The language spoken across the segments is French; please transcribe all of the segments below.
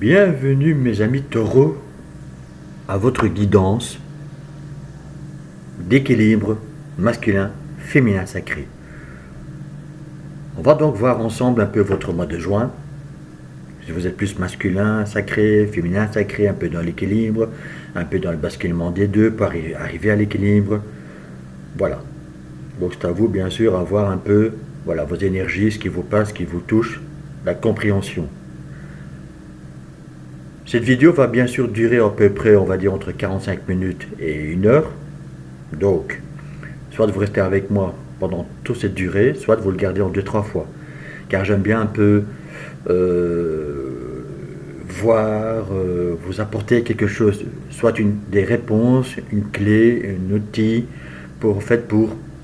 Bienvenue mes amis taureaux à votre guidance d'équilibre masculin, féminin sacré. On va donc voir ensemble un peu votre mois de juin. Si vous êtes plus masculin sacré, féminin sacré, un peu dans l'équilibre, un peu dans le basculement des deux pour arriver à l'équilibre. Voilà. Donc c'est à vous bien sûr à voir un peu voilà, vos énergies, ce qui vous passe, ce qui vous touche, la compréhension. Cette vidéo va bien sûr durer à peu près, on va dire, entre 45 minutes et 1 heure. Donc, soit vous restez avec moi pendant toute cette durée, soit vous le gardez en 2-3 fois. Car j'aime bien un peu voir, vous apporter quelque chose, soit des réponses, une clé, un outil pour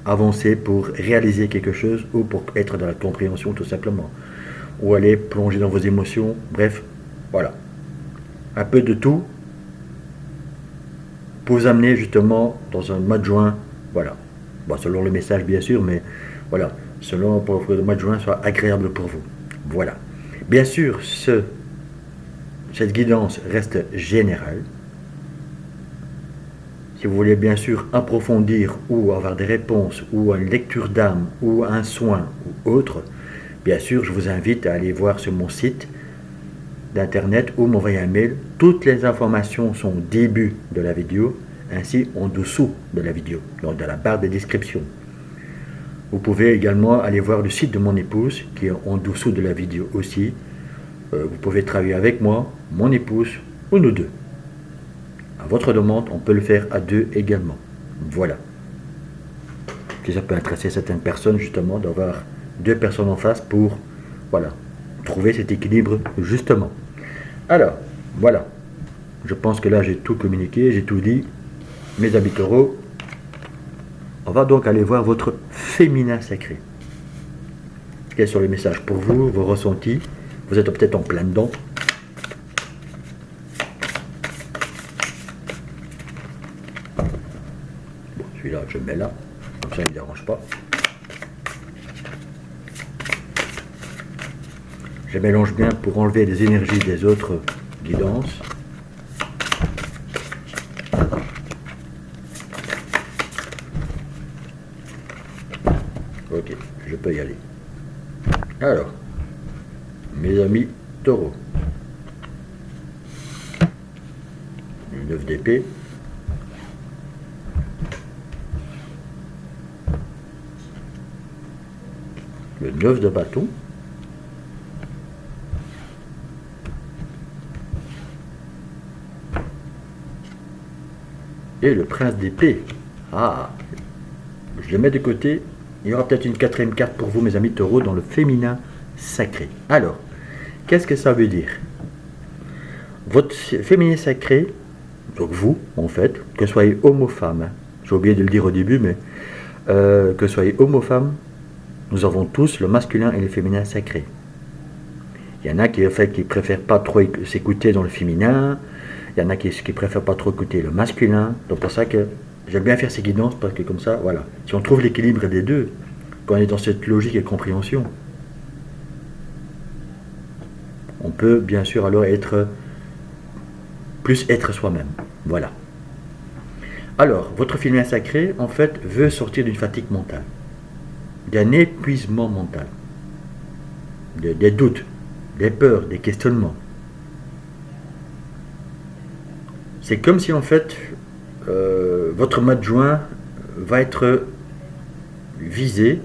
avancer, pour réaliser quelque chose ou pour être dans la compréhension tout simplement. Ou aller plonger dans vos émotions, bref, voilà. Un peu de tout pour vous amener justement dans un mois de juin, voilà. Bon, selon le message bien sûr, mais voilà, selon pour que le mois de juin soit agréable pour vous. Voilà. Bien sûr, cette guidance reste générale. Si vous voulez bien sûr approfondir ou avoir des réponses ou une lecture d'âme ou un soin ou autre, bien sûr, je vous invite à aller voir sur mon site d'internet ou m'envoyer un mail. Toutes les informations sont au début de la vidéo, ainsi en dessous de la vidéo, donc dans la barre de description. Vous pouvez également aller voir le site de mon épouse qui est en dessous de la vidéo aussi. Vous pouvez travailler avec moi, mon épouse ou nous deux. À votre demande, on peut le faire à deux également. Voilà. Et ça peut intéresser certaines personnes justement d'avoir deux personnes en face pour voilà, trouver cet équilibre justement. Alors, voilà. Je pense que là j'ai tout communiqué, j'ai tout dit. Mes amis taureaux, on va donc aller voir votre féminin sacré. Quels sont les messages pour vous, vos ressentis? Vous êtes peut-être en plein dedans. Bon, celui-là, je le mets là. Comme ça, il ne me dérange pas. Je mélange bien pour enlever les énergies des autres guidances. Ok, je peux y aller. Alors, mes amis taureaux, le 9 d'épée, le 9 de bâton, et le prince d'épée. Ah, je le mets de côté. Il y aura peut-être une quatrième carte pour vous, mes amis taureaux, dans le féminin sacré. Alors, qu'est-ce que ça veut dire? Votre féminin sacré, donc vous, en fait, que soyez homme ou femme, hein, j'ai oublié de le dire au début, mais que soyez homme ou femme, nous avons tous le masculin et le féminin sacré. Il y en a qui préfèrent pas trop s'écouter dans le féminin, il y en a qui préfèrent pas trop écouter le masculin, donc pour ça que j'aime bien faire ces guidances parce que comme ça, voilà. Si on trouve l'équilibre des deux, quand on est dans cette logique et compréhension, on peut bien sûr alors être soi-même. Voilà. Alors, votre féminin sacré, en fait, veut sortir d'une fatigue mentale, d'un épuisement mental, des doutes, des peurs, des questionnements. C'est comme si en fait, votre mois de juin va être visé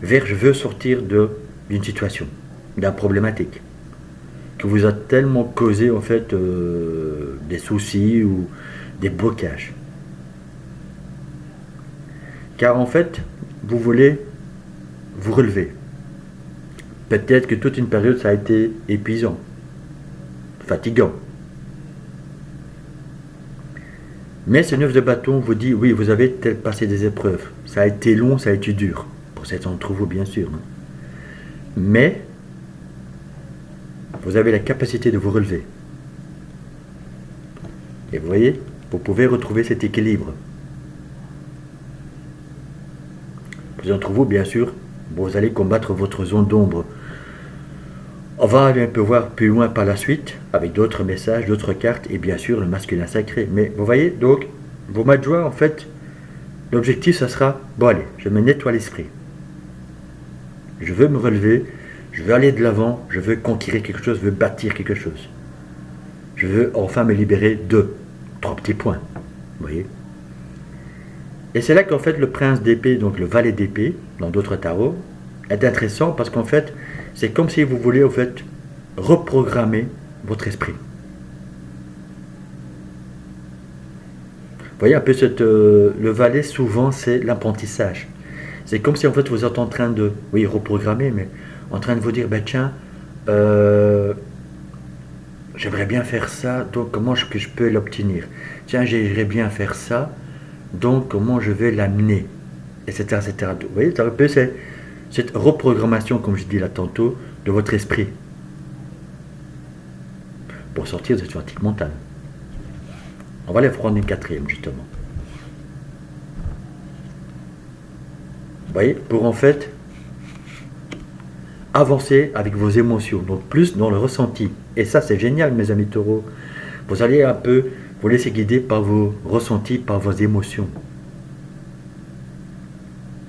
vers je veux sortir d'une situation, d'une problématique qui vous a tellement causé en fait des soucis ou des blocages. Car en fait, vous voulez vous relever. Peut-être que toute une période ça a été épuisant, fatigant. Mais ce 9 de bâton vous dit, oui, vous avez passé des épreuves. Ça a été long, ça a été dur. Pour certains d'entre vous, bien sûr. Hein. Mais, vous avez la capacité de vous relever. Et vous voyez, vous pouvez retrouver cet équilibre. Pour d'entre vous, bien sûr, vous allez combattre votre zone d'ombre. On va aller un peu voir plus loin par la suite, avec d'autres messages, d'autres cartes, et bien sûr le masculin sacré. Mais vous voyez, donc, vos mois de juin, en fait, l'objectif, ça sera, bon allez, je me nettoie l'esprit. Je veux me relever, je veux aller de l'avant, je veux conquérir quelque chose, je veux bâtir quelque chose. Je veux enfin me libérer de 3 petits points. Vous voyez? Et c'est là qu'en fait le prince d'épée, donc le valet d'épée, dans d'autres tarots, est intéressant parce qu'en fait, c'est comme si vous voulez en fait reprogrammer votre esprit. Vous voyez un peu le valet, souvent c'est l'apprentissage. C'est comme si en fait vous êtes en train de, oui, reprogrammer, mais en train de vous dire, ben tiens, j'aimerais bien faire ça, donc comment est-ce que je peux l'obtenir? Tiens, j'aimerais bien faire ça, donc comment je vais l'amener? Etc., etc. Vous voyez, c'est un peu cette reprogrammation, comme je dis là tantôt, de votre esprit. Pour sortir de cette fatigue mentale. On va aller prendre une quatrième, justement. Vous voyez, pour en fait avancer avec vos émotions, donc plus dans le ressenti. Et ça, c'est génial, mes amis taureaux. Vous allez un peu vous laisser guider par vos ressentis, par vos émotions.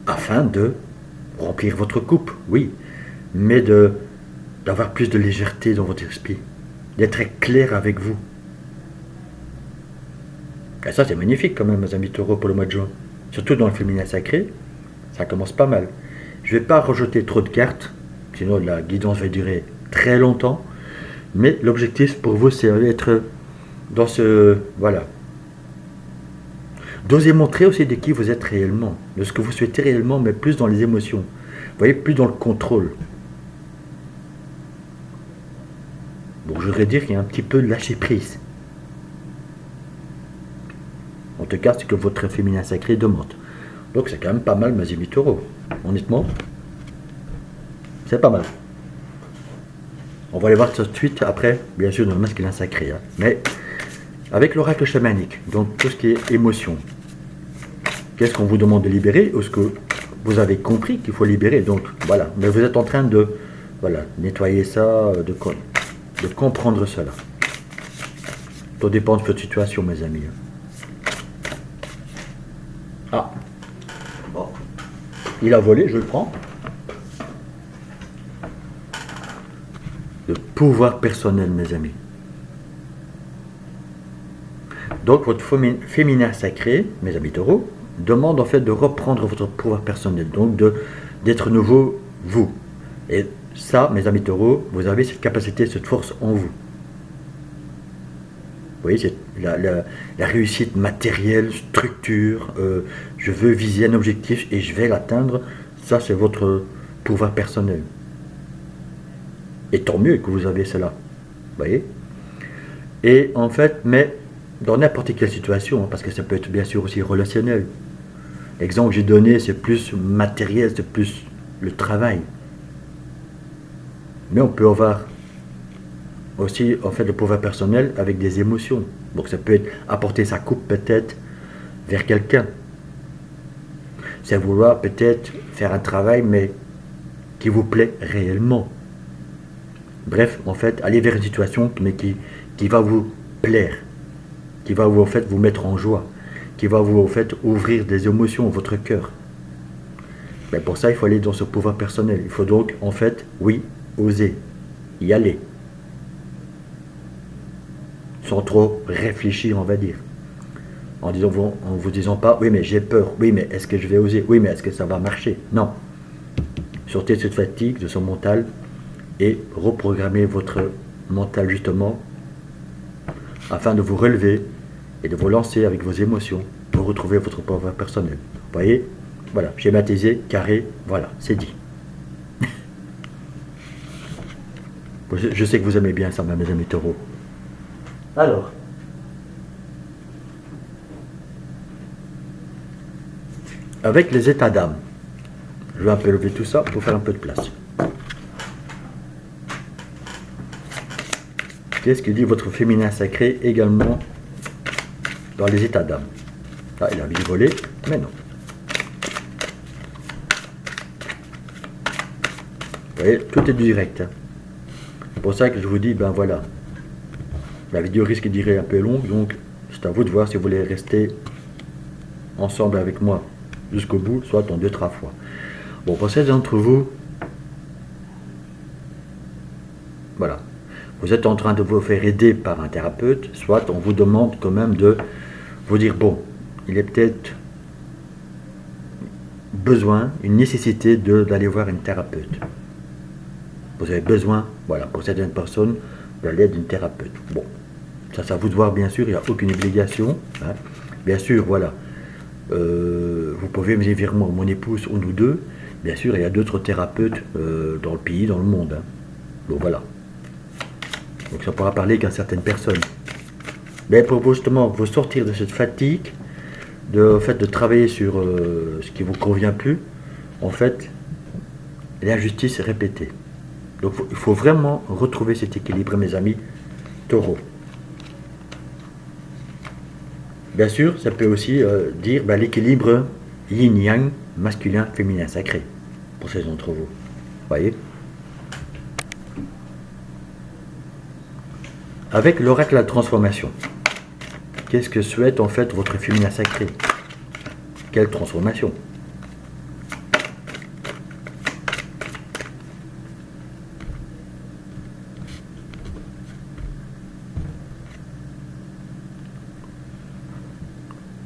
Afin de remplir votre coupe, oui, mais d'avoir plus de légèreté dans votre esprit, d'être clair avec vous. Et ça, c'est magnifique quand même, mes amis taureaux, pour le mois de juin. Surtout dans le féminin sacré, ça commence pas mal. Je ne vais pas rejeter trop de cartes, sinon la guidance va durer très longtemps. Mais l'objectif pour vous, c'est d'être dans ce... Voilà. D'oser montrer aussi de qui vous êtes réellement, de ce que vous souhaitez réellement, mais plus dans les émotions. Vous voyez, plus dans le contrôle. Bon, je voudrais dire qu'il y a un petit peu de lâcher prise. En tout cas, c'est que votre féminin sacré demande. Donc c'est quand même pas mal, mes amis taureaux. Honnêtement, c'est pas mal. On va aller voir tout de suite après, bien sûr, dans le masculin sacré. Hein. Mais avec l'oracle chamanique, donc tout ce qui est émotion. Qu'est-ce qu'on vous demande de libérer? Ou ce que vous avez compris qu'il faut libérer? Donc voilà, mais vous êtes en train de nettoyer ça, de comprendre cela. Tout dépend de votre situation, mes amis. Ah, bon. Il a volé, je le prends. Le pouvoir personnel, mes amis. Donc, votre féminin sacré, mes amis taureaux, demande en fait de reprendre votre pouvoir personnel, donc d'être nouveau vous. Et ça, mes amis taureaux, vous avez cette capacité, cette force en vous. Vous voyez, c'est la réussite matérielle, structure, je veux viser un objectif et je vais l'atteindre, ça c'est votre pouvoir personnel. Et tant mieux que vous avez cela, vous voyez. Et en fait, mais dans n'importe quelle situation, hein, parce que ça peut être bien sûr aussi relationnel. L'exemple que j'ai donné, c'est plus matériel, c'est plus le travail. Mais on peut avoir aussi en fait le pouvoir personnel avec des émotions. Donc ça peut être apporter sa coupe peut-être vers quelqu'un. C'est vouloir peut-être faire un travail mais qui vous plaît réellement. Bref, en fait, aller vers une situation mais qui va vous plaire, qui va vous en fait vous mettre en joie, qui va vous en fait ouvrir des émotions, votre cœur. Mais pour ça, il faut aller dans ce pouvoir personnel. Il faut donc en fait, oui, oser y aller. Sans trop réfléchir, on va dire. En vous disant pas, oui mais j'ai peur, oui mais est-ce que je vais oser, oui mais est-ce que ça va marcher? Non. Sortez de cette fatigue, de son mental, et reprogrammez votre mental justement, afin de vous relever et de vous lancer avec vos émotions pour retrouver votre pouvoir personnel. Vous voyez? Voilà, schématisé, carré, voilà, c'est dit. Je sais que vous aimez bien ça, mes amis taureaux. Alors, avec les états d'âme, je vais un peu lever tout ça pour faire un peu de place. Qu'est-ce que dit votre féminin sacré également dans les états d'âme? Ah, il a envie de voler, mais non. Vous voyez, tout est direct. Hein. C'est pour ça que je vous dis, ben voilà, la vidéo risque de durer un peu longue, donc c'est à vous de voir si vous voulez rester ensemble avec moi jusqu'au bout, soit en 2-3 fois. Bon, pour certains d'entre vous, voilà, vous êtes en train de vous faire aider par un thérapeute, soit on vous demande quand même de vous dire, bon, il est peut-être besoin, une nécessité d'aller voir une thérapeute. Vous avez besoin, voilà, pour certaines personnes, de l'aide d'une thérapeute. Bon, ça c'est à vous de voir, bien sûr, il n'y a aucune obligation. Hein. Bien sûr, voilà, vous pouvez venir vers moi, mon épouse ou nous deux. Bien sûr, il y a d'autres thérapeutes dans le pays, dans le monde. Hein. Donc voilà. Donc ça pourra parler qu'à certaines personnes. Mais pour justement vous sortir de cette fatigue, de fait de travailler sur ce qui vous convient plus, en fait, l'injustice est répétée. Donc il faut vraiment retrouver cet équilibre, mes amis taureaux. Bien sûr, ça peut aussi dire l'équilibre yin-yang, masculin, féminin, sacré, pour ces d'entre vous. Voyez? Avec l'oracle de la transformation, qu'est-ce que souhaite en fait votre féminin sacré? Quelle transformation?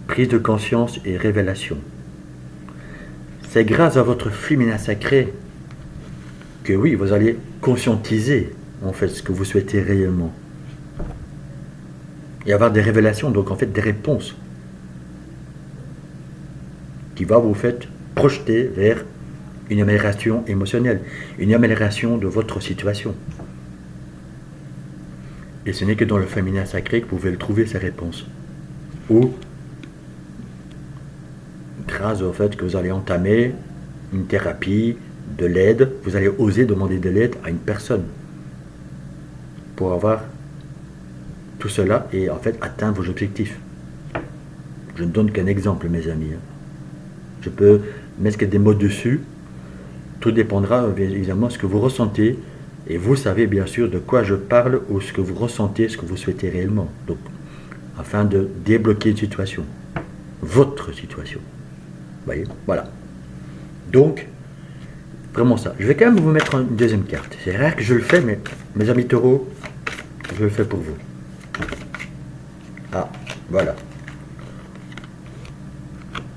Prise de conscience et révélation. C'est grâce à votre féminin sacré que oui, vous allez conscientiser en fait ce que vous souhaitez réellement. Et avoir des révélations, donc en fait des réponses qui va vous faire projeter vers une amélioration émotionnelle, une amélioration de votre situation. Et ce n'est que dans le féminin sacré que vous pouvez le trouver, ces réponses. Ou grâce au fait que vous allez entamer une thérapie, de l'aide, vous allez oser demander de l'aide à une personne pour avoir tout cela et en fait atteindre vos objectifs. Je ne donne qu'un exemple, mes amis. Je peux mettre des mots dessus. Tout dépendra évidemment de ce que vous ressentez et vous savez bien sûr de quoi je parle ou ce que vous ressentez, ce que vous souhaitez réellement. Donc, afin de débloquer une situation, votre situation. Vous voyez, voilà. Donc, vraiment ça. Je vais quand même vous mettre une deuxième carte. C'est rare que je le fais, mais mes amis taureaux, je le fais pour vous. Ah, voilà.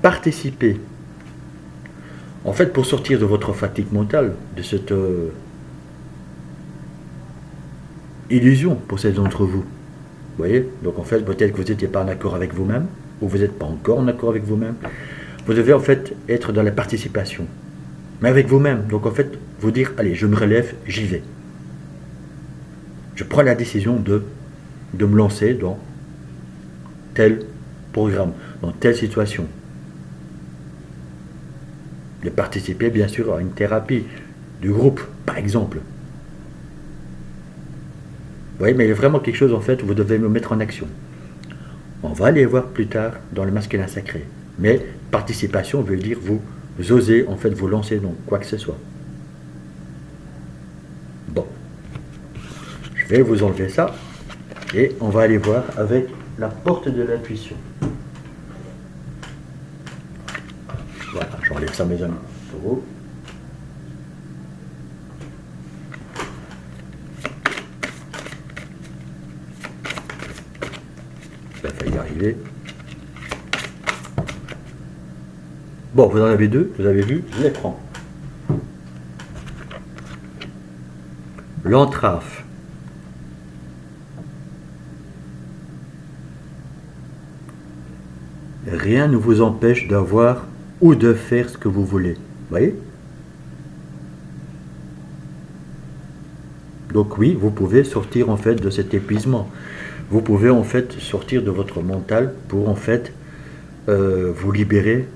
Participez. En fait, pour sortir de votre fatigue mentale, de cette illusion pour certains d'entre vous. Vous voyez? Donc en fait, peut-être que vous n'étiez pas en accord avec vous-même, ou vous n'êtes pas encore en accord avec vous-même. Vous devez en fait être dans la participation. Mais avec vous-même. Donc en fait, vous dire, allez, je me relève, j'y vais. Je prends la décision de me lancer dans tel programme, dans telle situation. De participer bien sûr à une thérapie du groupe, par exemple. Vous voyez, mais il y a vraiment quelque chose en fait où vous devez me mettre en action. On va aller voir plus tard dans le masculin sacré. Mais participation veut dire vous osez en fait vous lancer dans quoi que ce soit. Bon. Je vais vous enlever ça et on va aller voir avec la porte de l'intuition. Voilà, j'enlève ça mes amis. Ça va y arriver. Bon, vous en avez deux, vous avez vu, je les prends. L'entrave. Rien ne vous empêche d'avoir ou de faire ce que vous voulez. Vous voyez? Donc oui, vous pouvez sortir en fait de cet épuisement. Vous pouvez en fait sortir de votre mental pour en fait vous libérer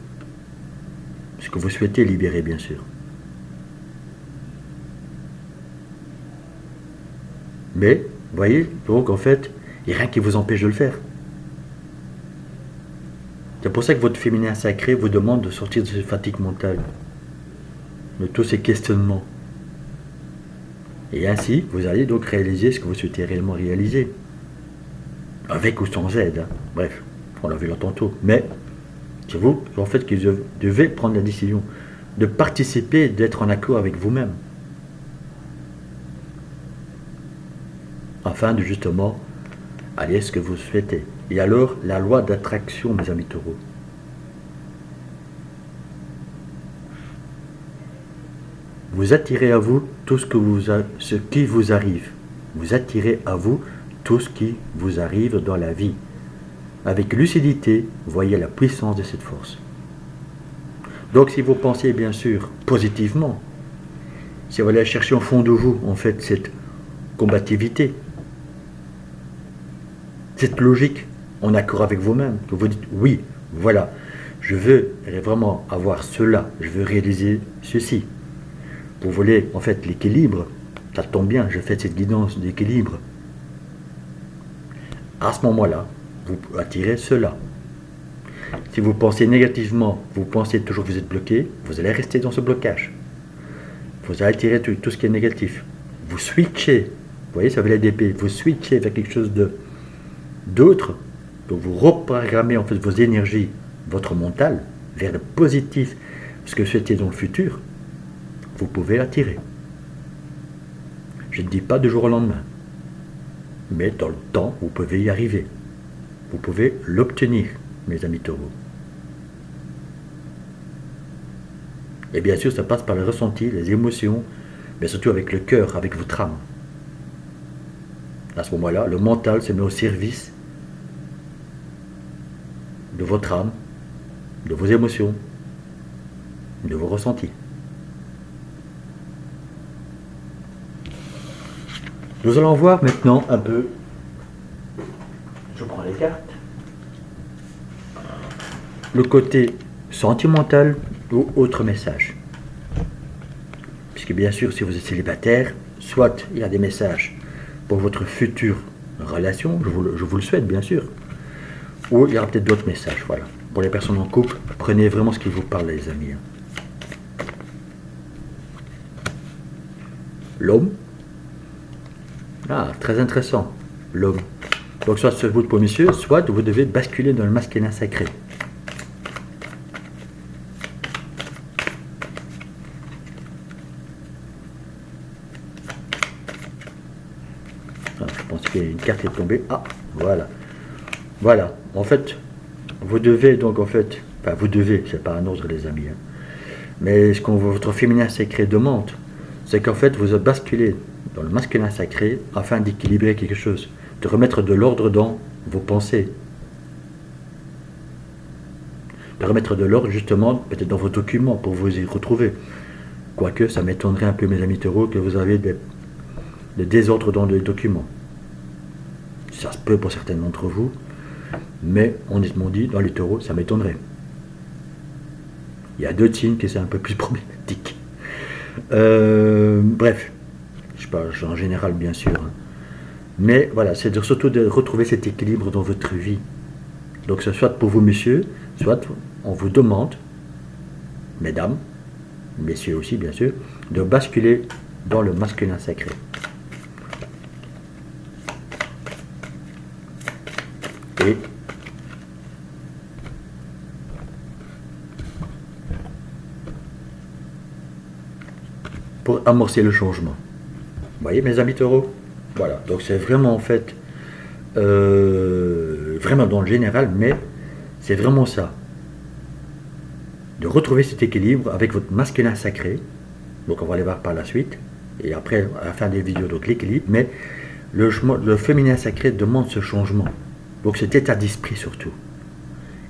ce que vous souhaitez libérer, bien sûr. Mais, vous voyez, donc en fait, il n'y a rien qui vous empêche de le faire. C'est pour ça que votre féminin sacré vous demande de sortir de cette fatigue mentale, de tous ces questionnements. Et ainsi, vous allez donc réaliser ce que vous souhaitez réellement réaliser. Avec ou sans aide, hein. Bref, on l'a vu là tantôt. Mais c'est vous, en fait, qui devez prendre la décision de participer, d'être en accord avec vous-même. Afin de justement aller à ce que vous souhaitez. Et alors, la loi d'attraction, mes amis taureaux. Vous attirez à vous tout ce qui vous arrive. Vous attirez à vous tout ce qui vous arrive dans la vie. Avec lucidité, voyez la puissance de cette force. Donc si vous pensez bien sûr positivement, si vous allez chercher au fond de vous, en fait, cette combativité, cette logique en accord avec vous-même, que vous dites oui, voilà, je veux vraiment avoir cela, je veux réaliser ceci. Vous voulez en fait l'équilibre, ça tombe bien, je fais cette guidance d'équilibre. À ce moment-là, vous attirez cela. Si vous pensez négativement, vous pensez toujours que vous êtes bloqué, vous allez rester dans ce blocage. Vous allez attirer tout ce qui est négatif. Vous switchez, vous voyez, ça veut dire d'épée, vous switchez vers quelque chose d'autre, donc vous reprogrammez en fait vos énergies, votre mental, vers le positif, ce que vous souhaitez dans le futur, vous pouvez l'attirer. Je ne dis pas du jour au lendemain, mais dans le temps, vous pouvez y arriver. Vous pouvez l'obtenir, mes amis taureaux. Et bien sûr, ça passe par le ressenti, les émotions, mais surtout avec le cœur, avec votre âme. À ce moment-là, le mental se met au service de votre âme, de vos émotions, de vos ressentis. Nous allons voir maintenant un peu, je prends les cartes, le côté sentimental ou autre message. Puisque bien sûr, si vous êtes célibataire, soit il y a des messages pour votre future relation, je vous le souhaite bien sûr, ou il y aura peut-être d'autres messages, voilà. Pour les personnes en couple, prenez vraiment ce qui vous parle, les amis. L'homme. Ah, très intéressant, l'homme. Donc soit c'est vous pour monsieur, soit vous devez basculer dans le masculin sacré. Ah, je pense qu'il y a une carte qui est tombée. Ah, voilà. Voilà. En fait, vous devez donc en fait, enfin vous devez, c'est pas un ordre les amis, hein. Mais ce que votre féminin sacré demande, c'est qu'en fait vous basculez dans le masculin sacré afin d'équilibrer quelque chose, de remettre de l'ordre dans vos pensées, de remettre de l'ordre justement peut-être dans vos documents pour vous y retrouver. Quoique ça m'étonnerait un peu mes amis taureaux que vous avez des désordres dans les documents. Ça se peut pour certains d'entre vous, mais honnêtement dit, dans les taureaux, ça m'étonnerait. Il y a d'autres signes que c'est un peu plus problématique. Bref, je parle en général bien sûr, hein. Mais voilà, c'est surtout de retrouver cet équilibre dans votre vie. Donc ce soit pour vous monsieur, soit on vous demande, mesdames, messieurs aussi bien sûr, de basculer dans le masculin sacré. Et pour amorcer le changement. Vous voyez mes amis taureaux? Voilà, donc c'est vraiment en fait, vraiment dans le général, mais c'est vraiment ça. De retrouver cet équilibre avec votre masculin sacré, donc on va aller voir par la suite, et après à la fin des vidéos, donc l'équilibre, mais le féminin sacré demande ce changement, donc cet état d'esprit surtout.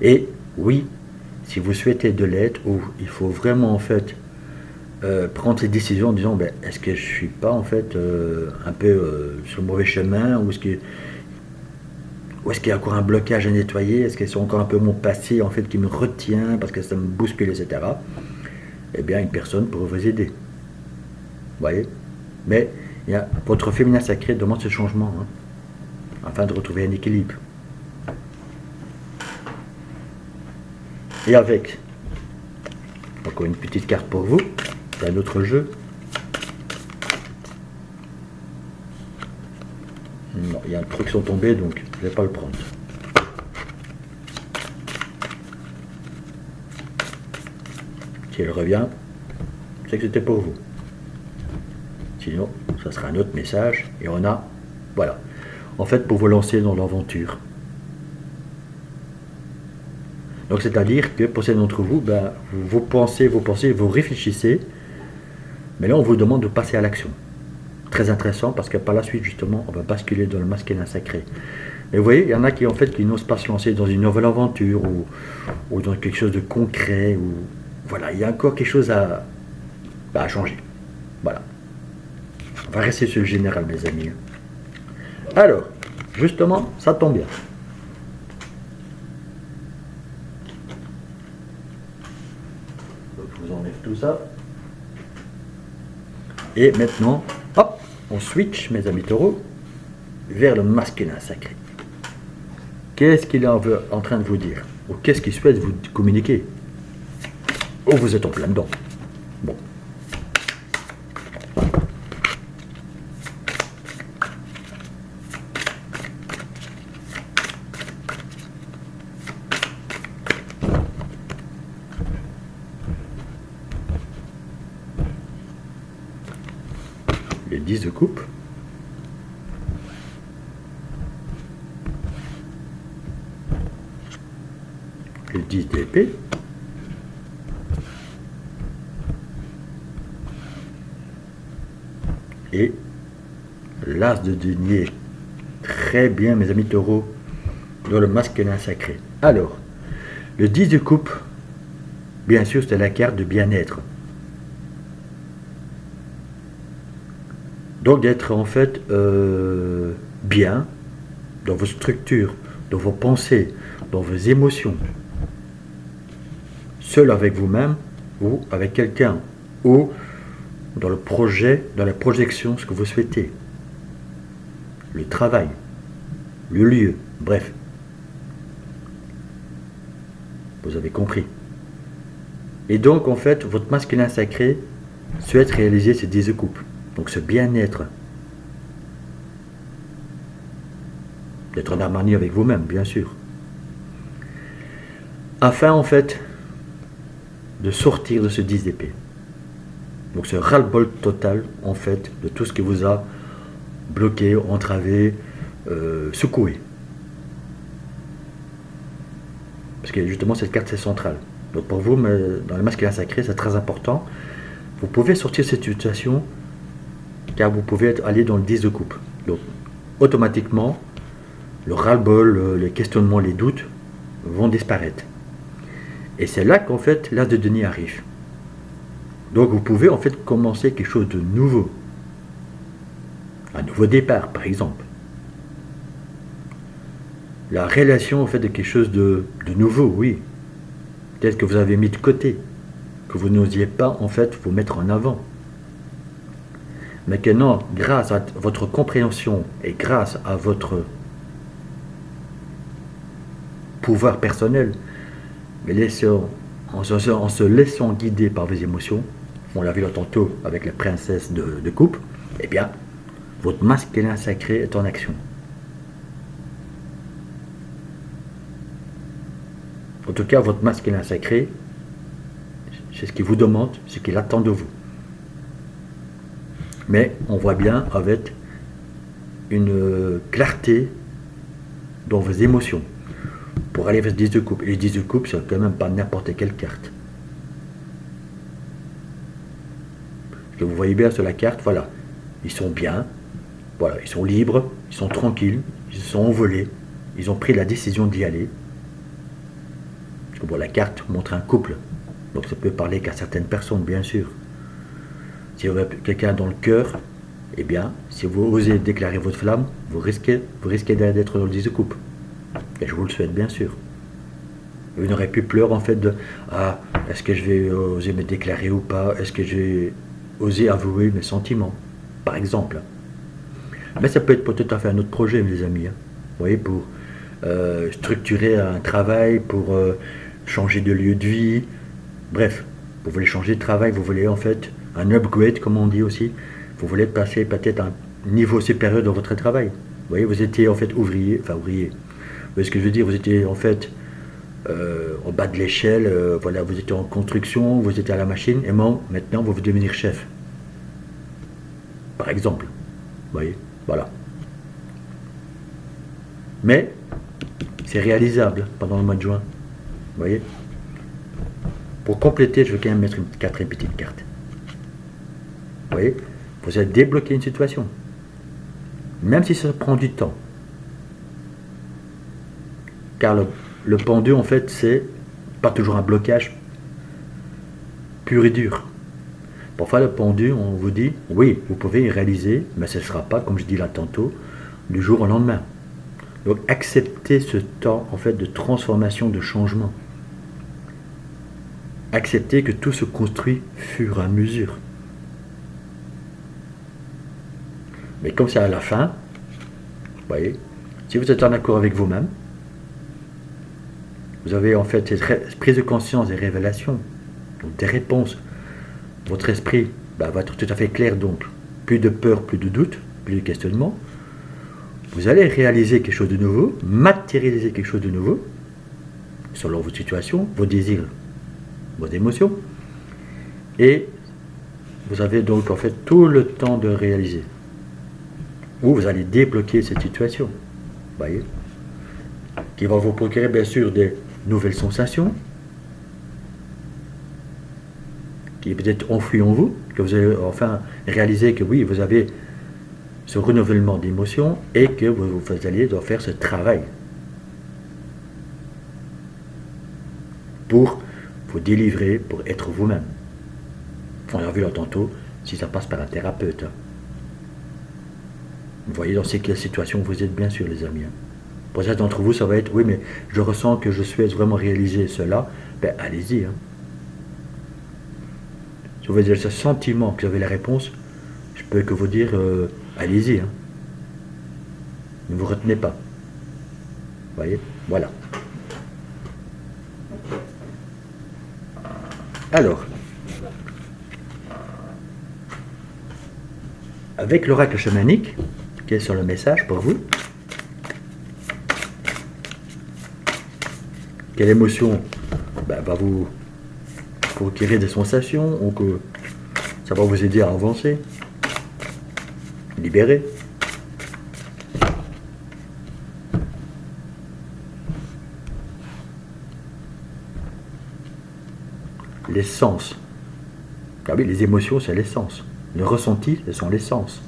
Et oui, si vous souhaitez de l'aide, ou il faut vraiment en fait prendre ces décisions en disant ben, est-ce que je suis pas en fait un peu sur le mauvais chemin, ou est-ce qu'il y a encore un blocage à nettoyer, est-ce que c'est encore un peu mon passé en fait qui me retient parce que ça me bouscule, etc. Eh bien une personne pourrait vous aider, vous voyez. Mais votre féminin sacré demande ce changement, hein, afin de retrouver un équilibre. Et avec encore une petite carte pour vous, c'est un autre jeu. Non, il y a un truc qui sont tombés, donc je ne vais pas le prendre. Si elle revient, c'est que c'était pour vous. Sinon, ça sera un autre message. Et on a, voilà. En fait, pour vous lancer dans l'aventure. Donc, c'est-à-dire que pour certains d'entre vous, ben, vous pensez, vous réfléchissez. Mais là, on vous demande de passer à l'action. Très intéressant parce que par la suite, justement, on va basculer dans le masculin sacré. Et vous voyez, il y en a qui, en fait, qui n'osent pas se lancer dans une nouvelle aventure ou dans quelque chose de concret. Ou, voilà, il y a encore quelque chose à changer. Voilà. On va rester sur le général, mes amis. Alors, justement, ça tombe bien. Donc, je vous enlève tout ça. Et maintenant, hop, on switch, mes amis taureaux, vers le masculin sacré. Qu'est-ce qu'il est en train de vous dire? Ou qu'est-ce qu'il souhaite vous communiquer? Oh, vous êtes en plein dedans. Bon. Le 10 de coupe. Le 10 d'épée. Et l'as de denier. Très bien, mes amis taureaux, dans le masculin sacré. Alors, le 10 de coupe, bien sûr, c'est la carte de bien-être. Donc d'être en fait bien dans vos structures, dans vos pensées, dans vos émotions. Seul avec vous-même ou avec quelqu'un. Ou dans le projet, dans la projection, ce que vous souhaitez. Le travail, le lieu, bref. Vous avez compris. Et donc en fait, votre masculin sacré souhaite réaliser ces 10 coupes. Donc ce bien-être, d'être en harmonie avec vous-même, bien sûr. Afin en fait de sortir de ce 10 d'épée. Donc ce ras-le-bol total en fait de tout ce qui vous a bloqué, entravé, secoué. Parce que justement cette carte c'est centrale. Donc pour vous, dans le masculin sacré, c'est très important. Vous pouvez sortir de cette situation car vous pouvez aller dans le 10 de coupe. Donc, automatiquement, le ras-le-bol, les questionnements, les doutes vont disparaître. Et c'est là qu'en fait, l'as de denier arrive. Donc, vous pouvez en fait commencer quelque chose de nouveau. Un nouveau départ, par exemple. La relation en fait de quelque chose de nouveau, oui. Peut-être que vous avez mis de côté, que vous n'osiez pas en fait vous mettre en avant. Mais que non, grâce à votre compréhension et grâce à votre pouvoir personnel, en se laissant guider par vos émotions, on l'a vu tantôt avec la princesse de coupe, eh bien, votre masculin sacré est en action. En tout cas, votre masculin sacré, c'est ce qu'il vous demande, ce qu'il attend de vous. Mais on voit bien avec une clarté dans vos émotions pour aller vers ce 10 de coupe. Et les 10 de coupe, c'est quand même pas n'importe quelle carte. Parce que vous voyez bien sur la carte, voilà, ils sont bien, voilà, ils sont libres, ils sont tranquilles, ils se sont envolés, ils ont pris la décision d'y aller. Parce que bon, la carte montre un couple, donc ça peut parler qu'à certaines personnes, bien sûr. Si vous avez quelqu'un dans le cœur, eh bien, si vous osez déclarer votre flamme, vous risquez d'être dans le 10 de coupe. Et je vous le souhaite, bien sûr. Vous n'aurez plus peur, en fait, de « Ah, est-ce que je vais oser me déclarer ou pas? Est-ce que je vais oser avouer mes sentiments ?» Par exemple. Mais ça peut être tout à fait un autre projet, mes amis. Hein. Vous voyez, pour structurer un travail, pour changer de lieu de vie. Bref, vous voulez changer de travail, vous voulez, en fait, un upgrade, comme on dit aussi. Vous voulez passer peut-être à un niveau supérieur dans votre travail. voyez, vous étiez en fait ouvrier, enfin ouvrier. Vous voyez ce que je veux dire? Vous étiez en fait au bas de l'échelle, voilà, vous étiez en construction, vous étiez à la machine, et maintenant vous voulez devenir chef. Par exemple. Vous voyez? Voilà. Mais c'est réalisable pendant le mois de juin. Vous voyez? Pour compléter, je veux quand même mettre une quatrième petite carte. Vous voyez? Vous allez débloquer une situation. Même si ça prend du temps. Car le pendu, en fait, c'est pas toujours un blocage pur et dur. Parfois, le pendu, on vous dit, oui, vous pouvez y réaliser, mais ce ne sera pas, comme je dis là tantôt, du jour au lendemain. Donc, acceptez ce temps, en fait, de transformation, de changement. Acceptez que tout se construit fur et à mesure. Mais comme c'est à la fin, vous voyez, si vous êtes en accord avec vous-même, vous avez en fait cette prise de conscience et révélations, donc des réponses. Votre esprit va être tout à fait clair, donc plus de peur, plus de doute, plus de questionnement. Vous allez réaliser quelque chose de nouveau, matérialiser quelque chose de nouveau, selon vos situations, vos désirs, vos émotions. Et vous avez donc en fait tout le temps de réaliser. Ou vous allez débloquer cette situation, vous voyez, qui va vous procurer bien sûr des nouvelles sensations, qui est peut-être enfoui en vous, que vous allez enfin réaliser que oui, vous avez ce renouvellement d'émotions et que vous allez devoir faire ce travail pour vous délivrer, pour être vous-même. On a vu là tantôt, si ça passe par un thérapeute. Vous voyez dans quelle situation vous êtes, bien sûr, les amis. Pour certains d'entre vous, ça va être, oui, mais je ressens que je souhaite vraiment réaliser cela. Ben, allez-y. Si vous avez ce sentiment que vous avez la réponse, je peux que vous dire, allez-y. Ne vous retenez pas. Vous voyez? Voilà. Alors, avec l'oracle chamanique, quel est le message pour vous? Quelle émotion va vous procurer des sensations ou que ça va vous aider à avancer, libérer? Les sens. Ah oui, les émotions, c'est les sens. Le ressenti, ce sont les sens.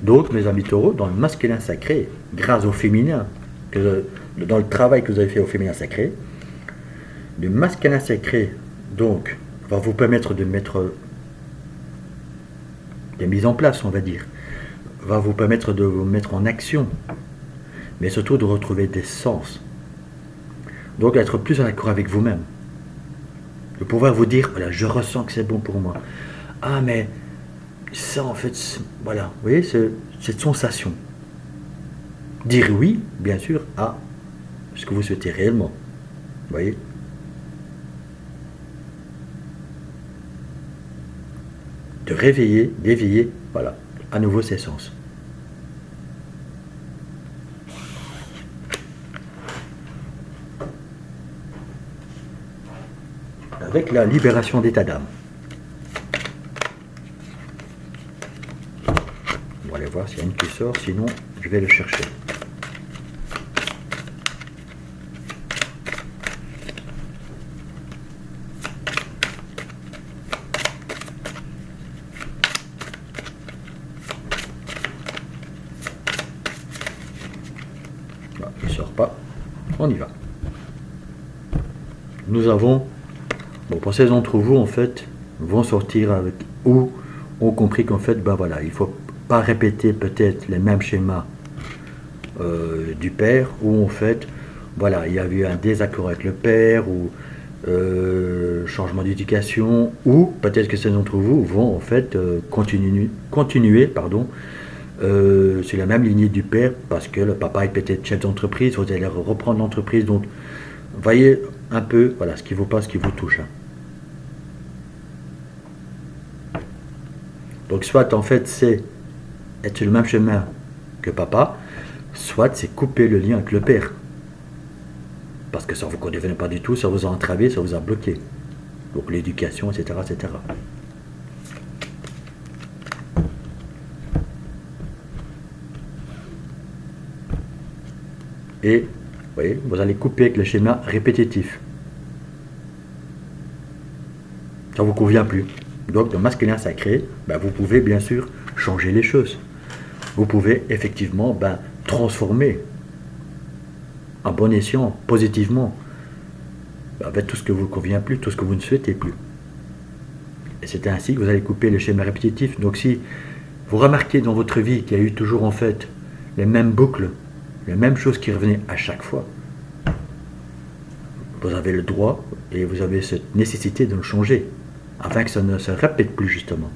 Donc, mes amis taureaux, dans le masculin sacré, grâce au féminin, dans le travail que vous avez fait au féminin sacré, le masculin sacré, donc, va vous permettre de mettre des mises en place, on va dire, va vous permettre de vous mettre en action, mais surtout de retrouver des sens. Donc, être plus en accord avec vous-même. De pouvoir vous dire, voilà, je ressens que c'est bon pour moi. Ah, mais ça, en fait, voilà, vous voyez, cette sensation. Dire oui, bien sûr, à ce que vous souhaitez réellement. Vous voyez? De réveiller, d'éveiller, voilà, à nouveau ses sens. Avec la libération d'état d'âme. On va aller voir s'il y a une qui sort, sinon je vais le chercher. Bon, il ne sort pas, on y va. Nous avons, bon, pour ces d'entre vous, en fait, vont sortir avec, ou ont compris qu'en fait, ben voilà, il ne faut pas répéter peut-être les mêmes schémas du père, où en fait, voilà, il y a eu un désaccord avec le père, ou changement d'éducation, ou peut-être que ces d'entre vous vont en fait continuer sur la même lignée du père, parce que le papa est peut-être chef d'entreprise, vous allez reprendre l'entreprise, donc voyez un peu, voilà, ce qui vous passe, ce qui vous touche. Donc soit en fait c'est être sur le même chemin que papa, soit c'est couper le lien avec le père. Parce que ça ne vous convenait pas du tout, ça vous a entravé, ça vous a bloqué. Donc l'éducation, etc., etc. Et, vous voyez, vous allez couper avec le schéma répétitif. Ça ne vous convient plus. Donc, dans masculin sacré, vous pouvez bien sûr changer les choses. Vous pouvez effectivement transformer en bon escient, positivement, avec tout ce que vous convient plus, tout ce que vous ne souhaitez plus. Et c'est ainsi que vous allez couper le schéma répétitif. Donc si vous remarquez dans votre vie qu'il y a eu toujours en fait les mêmes boucles, les mêmes choses qui revenaient à chaque fois, vous avez le droit et vous avez cette nécessité de le changer, afin que ça ne se répète plus justement.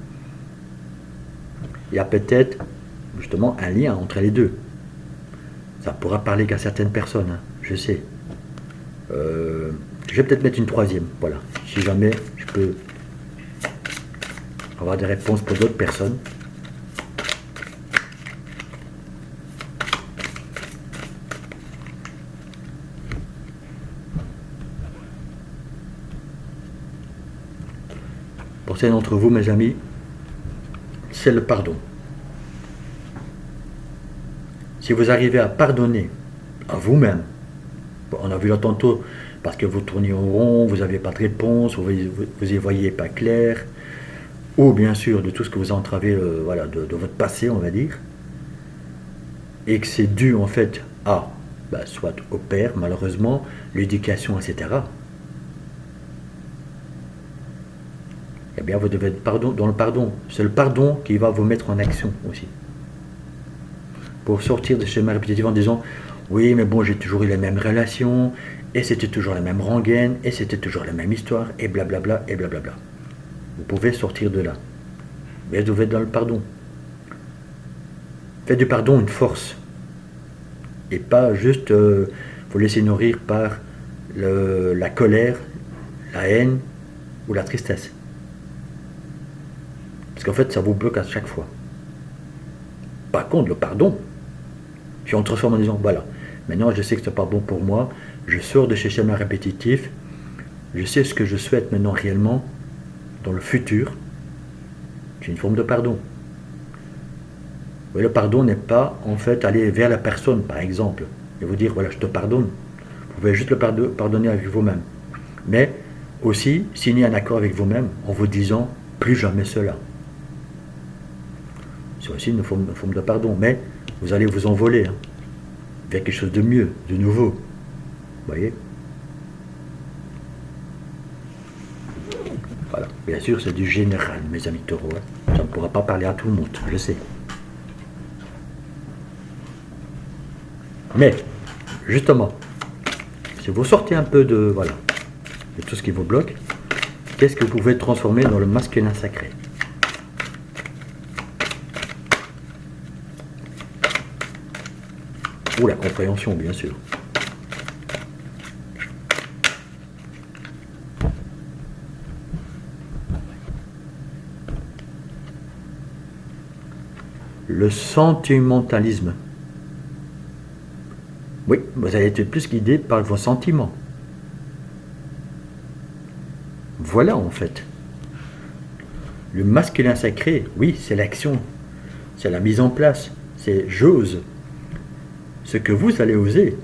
Il y a peut-être justement un lien entre les deux. Ça pourra parler qu'à certaines personnes, hein, je sais. Je vais peut-être mettre une troisième, voilà. Si jamais je peux avoir des réponses pour d'autres personnes. Pour certains d'entre vous, mes amis, c'est le pardon. Si vous arrivez à pardonner à vous-même, on a vu là tantôt, parce que vous tournez au rond, vous n'avez pas de réponse, vous n'y voyez pas clair, ou bien sûr de tout ce que vous entravez de votre passé, on va dire, et que c'est dû en fait à, soit au père, malheureusement, l'éducation, etc. Eh bien, vous devez être dans le pardon. C'est le pardon qui va vous mettre en action aussi. Pour sortir de ce schéma répétitif en disant oui, mais bon, j'ai toujours eu les mêmes relations, et c'était toujours la même rengaine, et c'était toujours la même histoire, et blablabla, et blablabla. Vous pouvez sortir de là. Mais vous devez être dans le pardon. Faites du pardon une force. Et pas juste vous laisser nourrir par la colère, la haine ou la tristesse. Parce qu'en fait, ça vous bloque à chaque fois. Par contre, le pardon, si on transforme en disant, voilà, maintenant je sais que ce n'est pas bon pour moi, je sors de ces schémas répétitifs, je sais ce que je souhaite maintenant réellement, dans le futur, c'est une forme de pardon. Oui, le pardon n'est pas, en fait, aller vers la personne, par exemple, et vous dire, voilà, je te pardonne. Vous pouvez juste le pardonner avec vous-même. Mais aussi, signer un accord avec vous-même en vous disant, plus jamais cela. C'est aussi une forme de pardon, mais vous allez vous envoler vers quelque chose de mieux, de nouveau. Vous voyez? Voilà. Bien sûr, c'est du général, mes amis taureaux. Ça ne pourra pas parler à tout le monde, je sais. Mais, justement, si vous sortez un peu de tout ce qui vous bloque, qu'est-ce que vous pouvez transformer dans le masculin sacré? Ou la compréhension, bien sûr. Le sentimentalisme. Oui, vous allez être plus guidé par vos sentiments. Voilà en fait. Le masculin sacré, oui, c'est l'action, c'est la mise en place, c'est j'ose. Ce que vous allez oser,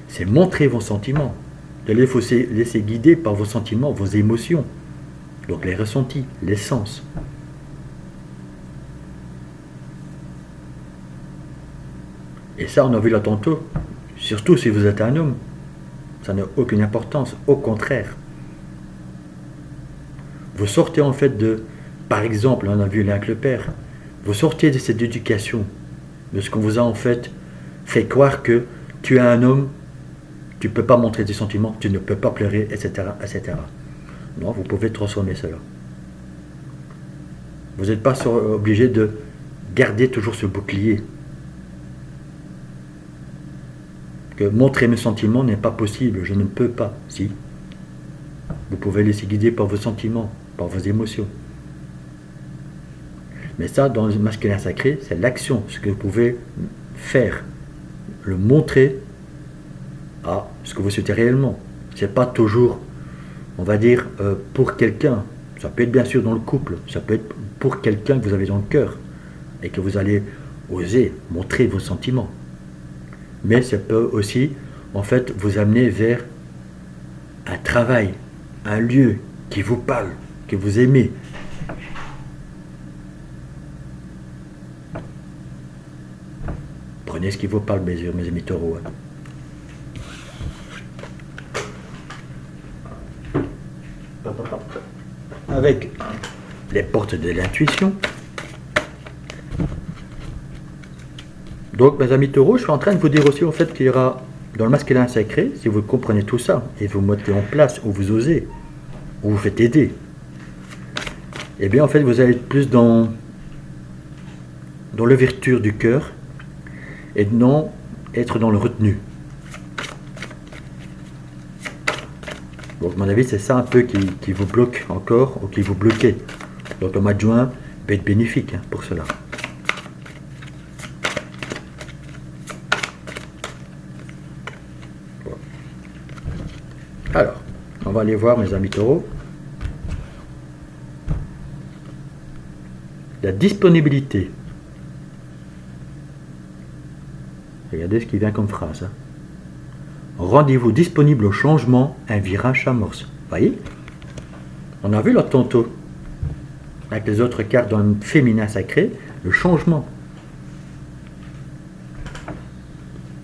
c'est montrer vos sentiments, de les laisser guider par vos sentiments, vos émotions, donc les ressentis, les sens. Et ça, on a vu là tantôt, surtout si vous êtes un homme, ça n'a aucune importance, au contraire. Vous sortez en fait par exemple, on a vu là avec le père, vous sortez de cette éducation, de ce qu'on vous a en fait croire que tu es un homme, tu ne peux pas montrer tes sentiments, tu ne peux pas pleurer, etc., etc. Non, vous pouvez transformer cela. Vous n'êtes pas obligé de garder toujours ce bouclier. Que montrer mes sentiments n'est pas possible, je ne peux pas. Si. Vous pouvez laisser guider par vos sentiments, par vos émotions. Mais ça, dans le masculin sacré, c'est l'action, ce que vous pouvez faire, le montrer à ce que vous souhaitez réellement. C'est pas toujours, on va dire, pour quelqu'un. Ça peut être bien sûr dans le couple, ça peut être pour quelqu'un que vous avez dans le cœur et que vous allez oser montrer vos sentiments. Mais ça peut aussi, en fait, vous amener vers un travail, un lieu qui vous parle, que vous aimez. Prenez ce qui vous parle, mes amis taureaux. Avec les portes de l'intuition. Donc, mes amis taureaux, je suis en train de vous dire aussi en fait qu'il y aura dans le masculin sacré, si vous comprenez tout ça et vous mettez en place, ou vous osez, ou vous faites aider, eh bien en fait vous allez être plus dans l'ouverture du cœur et non être dans le retenu. Donc à mon avis c'est ça un peu qui vous bloque encore ou qui vous bloquait. Donc le mois de juin peut être bénéfique pour cela. Alors, on va aller voir mes amis taureaux. La disponibilité. Regardez ce qui vient comme phrase. Rendez-vous disponible au changement, un virage s'amorce. Voyez? On a vu là tantôt, avec les autres cartes dans le féminin sacré, le changement.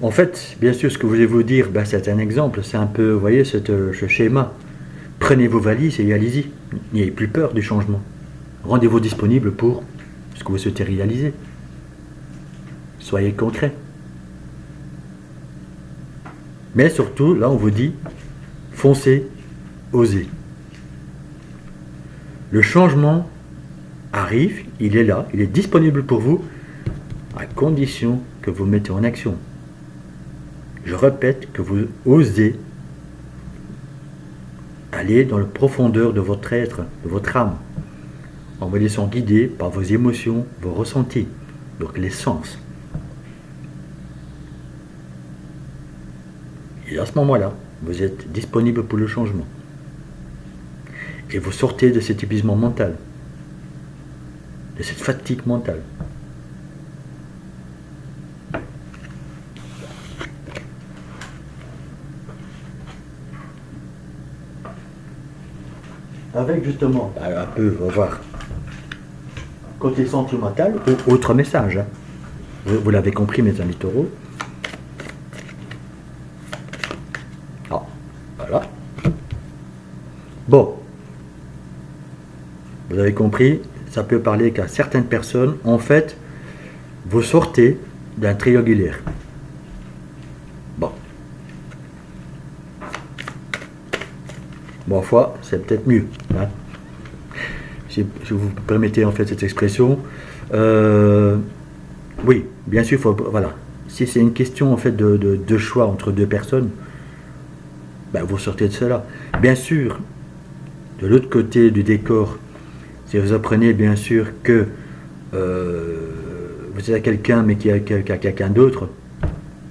En fait, bien sûr, ce que je voulais vous dire, c'est un exemple, c'est un peu, vous voyez, ce schéma. Prenez vos valises et allez-y. N'ayez plus peur du changement. Rendez-vous disponible pour ce que vous souhaitez réaliser. Soyez concret. Mais surtout, là, on vous dit, foncez, osez. Le changement arrive, il est là, il est disponible pour vous, à condition que vous mettez en action. Je répète que vous osez aller dans la profondeur de votre être, de votre âme, en vous laissant guider par vos émotions, vos ressentis, donc les sens. Et à ce moment-là, vous êtes disponible pour le changement. Et vous sortez de cet épuisement mental, de cette fatigue mentale. Avec justement, un peu, on va voir, côté sentimental, ou autre message. Vous l'avez compris, mes amis taureaux. Ah, voilà. Bon. Vous avez compris, ça peut parler qu'à certaines personnes, en fait, vous sortez d'un triangulaire. Bon. Bon, foi, c'est peut-être mieux. Hein. Si vous permettez en fait cette expression. Oui, bien sûr, voilà. Si c'est une question en fait de choix entre deux personnes, vous sortez de cela. Bien sûr, de l'autre côté du décor, si vous apprenez bien sûr que vous êtes à quelqu'un mais qu'il y a quelqu'un d'autre,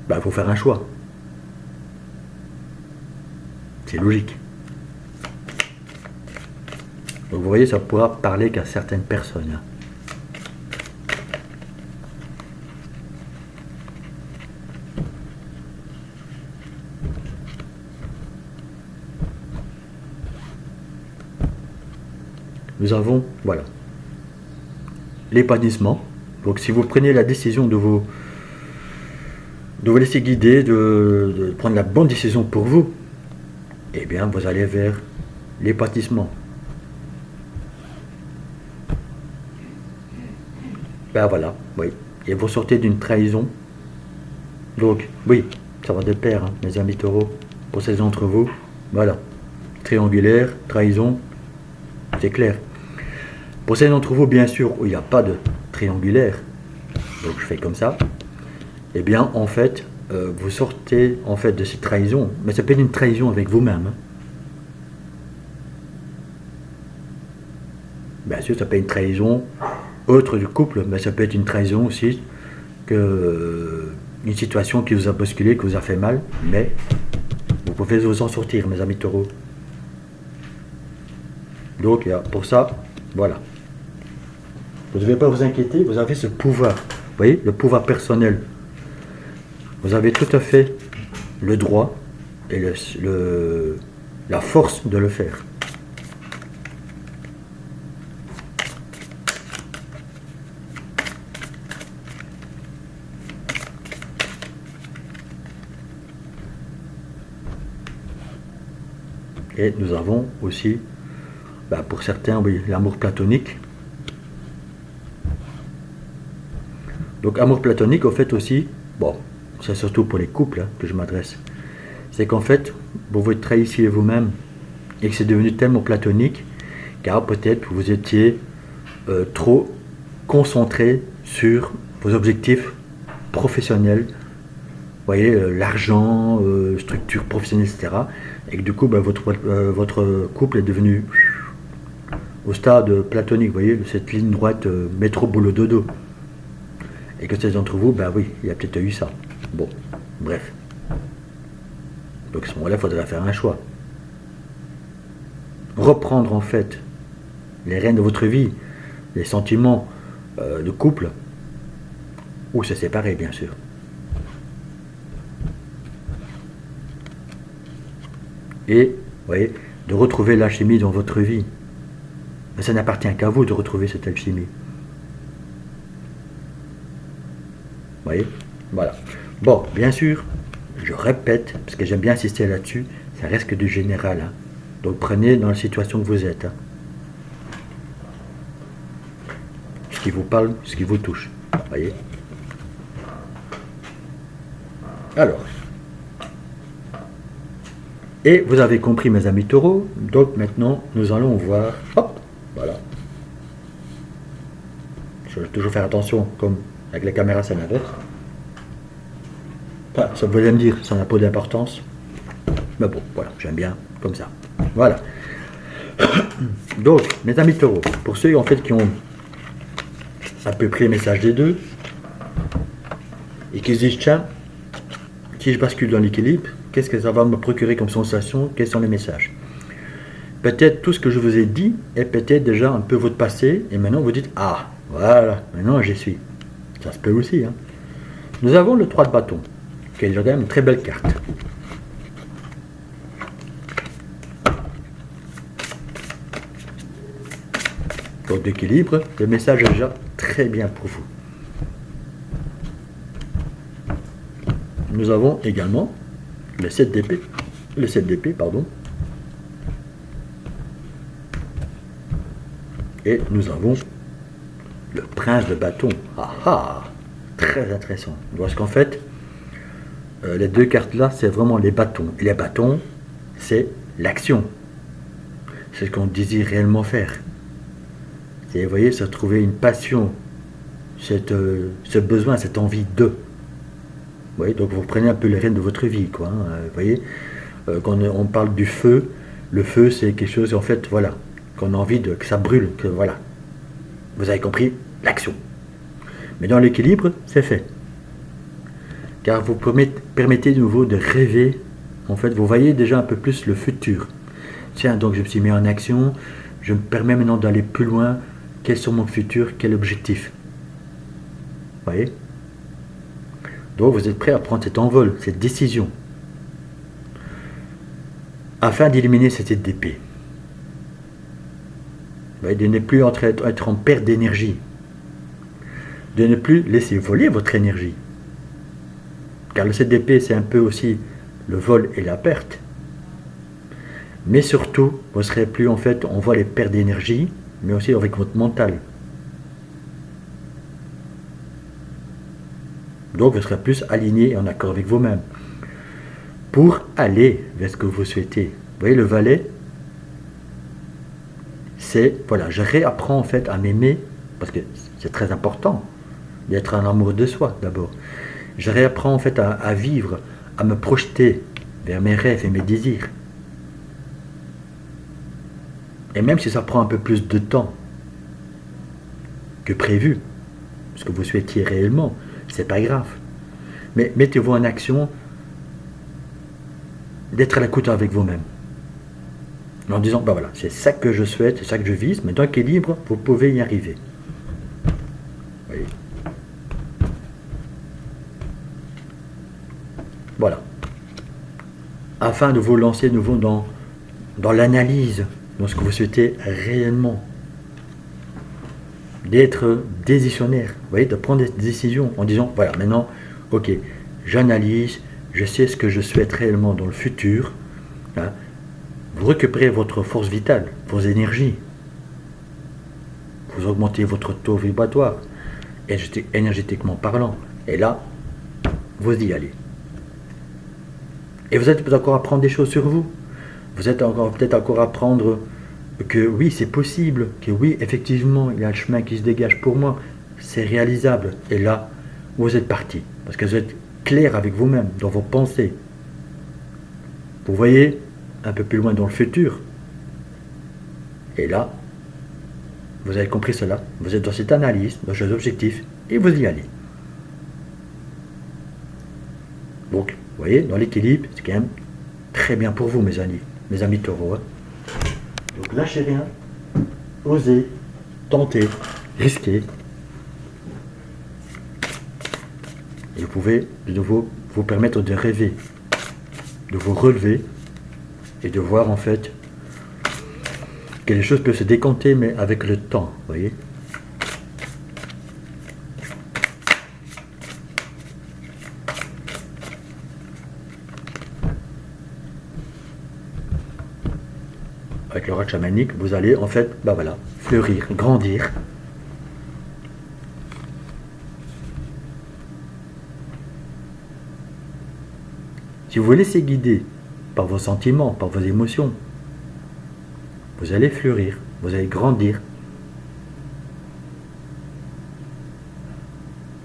il faut faire un choix. C'est logique. Donc vous voyez, ça pourra parler qu'à certaines personnes. Nous avons, voilà, l'épanouissement. Donc si vous prenez la décision de vous laisser guider, de prendre la bonne décision pour vous, eh bien vous allez vers l'épanouissement. Voilà, oui. Et vous sortez d'une trahison. Donc, oui, ça va de pair, mes amis taureaux. Pour ces d'entre vous, voilà. Triangulaire, trahison, c'est clair. Pour ces d'entre vous, bien sûr, où il n'y a pas de triangulaire, donc je fais comme ça, eh bien, en fait, vous sortez en fait de cette trahison. Mais ça peut être une trahison avec vous-même. Bien sûr, ça peut être une trahison Autre du couple, ben, ça peut être une trahison aussi, une situation qui vous a bousculé, qui vous a fait mal, mais vous pouvez vous en sortir, mes amis taureaux. Donc, pour ça, voilà. Vous ne devez pas vous inquiéter, vous avez ce pouvoir. Vous voyez, le pouvoir personnel. Vous avez tout à fait le droit et la force de le faire. Et nous avons aussi, ben pour certains, oui, l'amour platonique. Donc amour platonique, au fait aussi, bon, c'est surtout pour les couples hein, que je m'adresse. C'est qu'en fait, vous vous trahissiez vous-même et que c'est devenu tellement platonique, car peut-être vous étiez trop concentré sur vos objectifs professionnels, vous voyez, l'argent, structure professionnelle, etc. Et que du coup, ben, votre couple est devenu au stade platonique, vous voyez, cette ligne droite métro boulot dodo. Et que certains d'entre vous, ben oui, il y a peut-être eu ça. Bon, bref. Donc à ce moment-là, il faudra faire un choix. Reprendre en fait les rênes de votre vie, les sentiments de couple, ou se séparer bien sûr. Et, vous voyez, de retrouver l'alchimie dans votre vie. Mais ça n'appartient qu'à vous de retrouver cette alchimie. Vous voyez? Voilà. Bon, bien sûr, je répète, parce que j'aime bien insister là-dessus, ça reste que du général. Hein. Donc prenez dans la situation que vous êtes. Hein. Ce qui vous parle, ce qui vous touche. Vous voyez? Alors. Et vous avez compris mes amis taureaux, donc maintenant nous allons voir, hop, voilà. Je vais toujours faire attention, comme avec la caméra c'est l'inverse. Enfin, ça vous allez me dire, ça n'a pas d'importance. Mais bon, voilà, j'aime bien comme ça. Voilà. Donc, mes amis taureaux, pour ceux en fait qui ont à peu près le message des deux, et qui se disent, tiens, si je bascule dans l'équilibre, qu'est-ce que ça va me procurer comme sensation? Quels sont les messages? Peut-être tout ce que je vous ai dit est peut-être déjà un peu votre passé, et maintenant vous dites, ah, voilà, maintenant j'y suis. Ça se peut aussi. Hein. Nous avons le 3 de bâton, qui est quand même une très belle carte. Donc d'équilibre, le message est déjà très bien pour vous. Nous avons également le 7 d'épée, pardon. Et nous avons le prince de bâton. Ah ah, très intéressant. Parce qu'en fait, les deux cartes là, c'est vraiment les bâtons. Et les bâtons, c'est l'action. C'est ce qu'on désire réellement faire. Et vous voyez, se trouver une passion, ce besoin, cette envie de. Vous voyez, donc vous prenez un peu les rênes de votre vie, quoi. Hein, vous voyez, quand on parle du feu, le feu c'est quelque chose, en fait, voilà, qu'on a envie que ça brûle, que voilà. Vous avez compris, l'action. Mais dans l'équilibre, c'est fait. Car vous permettez de nouveau de rêver, en fait, vous voyez déjà un peu plus le futur. Tiens, donc je me suis mis en action, je me permets maintenant d'aller plus loin, quel est mon futur, quel objectif. Vous voyez? Donc vous êtes prêt à prendre cet envol, cette décision, afin d'éliminer cette tête d'épée. De ne plus être en perte d'énergie, de ne plus laisser voler votre énergie. Car le 7 d'épée, c'est un peu aussi le vol et la perte. Mais surtout, vous ne serez plus en fait, on voit les pertes d'énergie, mais aussi avec votre mental. Donc vous serez plus aligné et en accord avec vous-même. Pour aller vers ce que vous souhaitez. Vous voyez le valet, c'est, voilà, je réapprends en fait à m'aimer, parce que c'est très important d'être en amour de soi d'abord. Je réapprends en fait à vivre, à me projeter vers mes rêves et mes désirs. Et même si ça prend un peu plus de temps que prévu, ce que vous souhaitiez réellement, c'est pas grave. Mais mettez-vous en action d'être à l'écoute avec vous-même. En disant, ben voilà, c'est ça que je souhaite, c'est ça que je vise, mais dans l'équilibre, vous pouvez y arriver. Vous voyez. Voilà. Afin de vous lancer de nouveau dans l'analyse, dans ce que vous souhaitez réellement. D'être décisionnaire, vous voyez, de prendre des décisions en disant, voilà, maintenant, ok, j'analyse, je sais ce que je souhaite réellement dans le futur. Hein. Vous récupérez votre force vitale, vos énergies. Vous augmentez votre taux vibratoire, énergétiquement parlant. Et là, vous y allez. Et vous êtes peut-être encore à apprendre des choses sur vous. Vous êtes peut-être encore à apprendre que oui, c'est possible, que oui, effectivement, il y a un chemin qui se dégage pour moi. C'est réalisable. Et là, vous êtes parti. Parce que vous êtes clair avec vous-même, dans vos pensées. Vous voyez un peu plus loin dans le futur. Et là, vous avez compris cela. Vous êtes dans cette analyse, dans vos objectifs, et vous y allez. Donc, vous voyez, dans l'équilibre, c'est quand même très bien pour vous, mes amis taureaux. Hein. Donc, lâchez rien, osez, tentez, risquez. Et vous pouvez de nouveau vous permettre de rêver, de vous relever et de voir en fait que les choses peuvent se décanter, mais avec le temps, vous voyez. Avec le oracle chamanique, vous allez en fait, ben voilà, fleurir, grandir. Si vous vous laissez guider par vos sentiments, par vos émotions, vous allez fleurir, vous allez grandir.